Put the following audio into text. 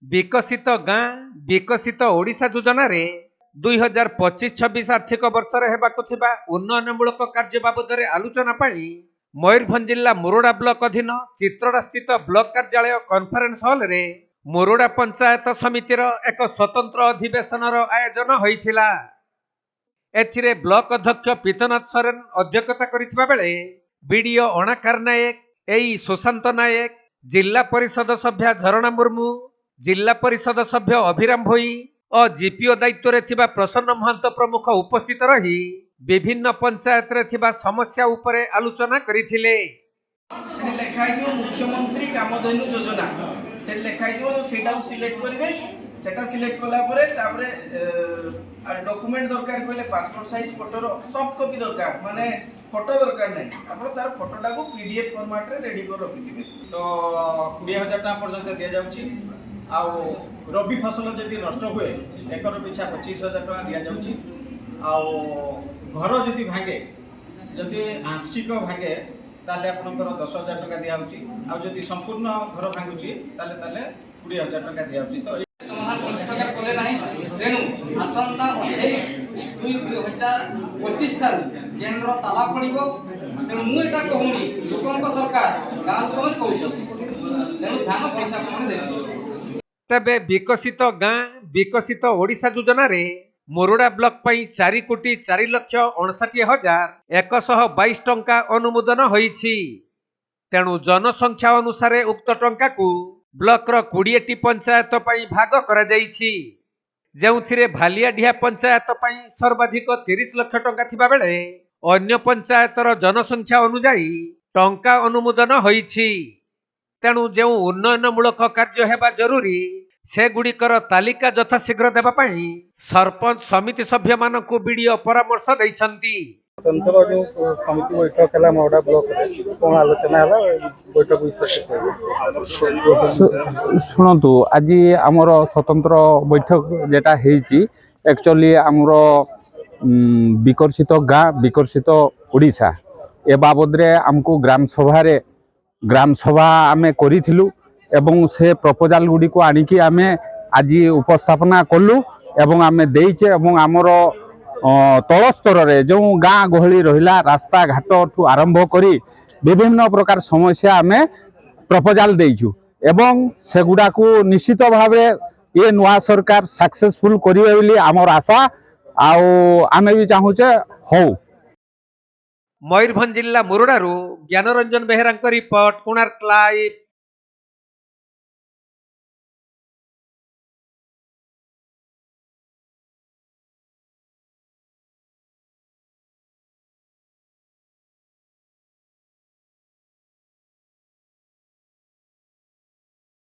विकसित गाँ विकसित ओडिशा योजना रे 2025-26 आर्थिक वर्ष उन्नयनमूलक कार्य बाबद आलोचना पाई मयूरभंज जिला मोरडा ब्लॉक अधीन चित्रोड़ा स्थित ब्लॉक कार्यालय कॉन्फ्रेंस हॉल रे मोरडा पंचायत समितिर एक स्वतंत्र अधिवेशन आयोजन होइथिला। एथिरे ब्लॉक अध्यक्ष पीतनाथ सोरेन अध्यक्षता करिथिबा बेले बीडीओ अणाकार नायक एई सुशांत नायक जिला परिषद सभ्य झरणा मुर्मू जिला परिषद सभ्य अभिराम भोई और जीपीओ दायित्व रे थिबा प्रसन्न महंत प्रमुख उपस्थित रही विभिन्न पंचायत रे थिबा समस्या उपरे आलोचना करिथिले। मुख्यमंत्री कामधेनु योजना से लेखाई सेटा सिलेक्ट करेंगे सेटा सिलेक्ट कला परे तापरे डॉक्यूमेंट दरकार कहले passport size photo soft copy दरकार माने फोटो दरकार नहीं आपण तार फोटोटा को पीडीएफ फॉर्मेट रे रेडी कर रखिथिबे तो 20000 टका पर्यंत दिया जाउची आ रबी फसल जदि नष्ट हुए एकर पिछा 25000 टका दिया जाउची आ घर जदि भांगे जदि आंशिक भांगे ताले आपनकर 10000 टका दिया होची आ जदि संपूर्ण घर भांगुची ताले ताले 20000 टका दिया होची तो समाधान कोन प्रकार कोले नाही तेनु आसंता 2025 ठार केंद्र ताला पड़िबो तेनु मु एटा कहूनी लोकन सरकार गांव को कहउछ तेनु ध्यान पैसा कोन देबे। तबे विकसित गाँ विकसित ओडिशा योजना रे मोरडा ब्लॉक पई 4,04,59,122 टंका अनुमोदन होईछि। तेणु जनसंख्या अनुसार उक्त टंका को ब्लॉक रो 20टी पंचायत पई भाग करा जाईछि जेउथिरे भालियाढिया पंचायत पई सर्वाधिक 30 लाख टंका थिबा बेले अन्य पंचायत रो जनसंख्या अनुसार टंका अनुमोदन होईछि। तेणु जो उन्नयनमूलक कार्य हेबा जरूरी से गुड़िकर तालिका यथाशीघ्र देबा पई सरपंच समिति सभ्य मानकु बीडीओ परामर्श दैछंती। तंत्र जो समिति बैठक हला मोरडा ब्लॉक रे कोन आलोचना हला बैठक विषय शुणु आज आमर स्वतंत्र बैठक जेटा हेची एक्चुअली आमर विकसित गाँ विकसित ओडिशा ए बाबद रे हमको ग्राम सभा आमे करिथिलु एवं से प्रपोजाल गुडी को आनिकी आमे आज उपस्थापना कलु एवं आमे देइचे एवं आमर तल स्तर रे जो गाँ गहली रहिला रास्ता घाट ठू आरंभ करी विभिन्न प्रकार समस्या आमे प्रपोजाल देइछु एवं सेगुडा को निश्चित भाव ये नुआ सरकार सक्सेसफुल करिवे बोली आमर आशा आमे भी चाहूचे हो। मयूरभंज जिला मोरडारू ज्ञानरंजन बेहेरा रिपोर्ट कोणार्क लाइव।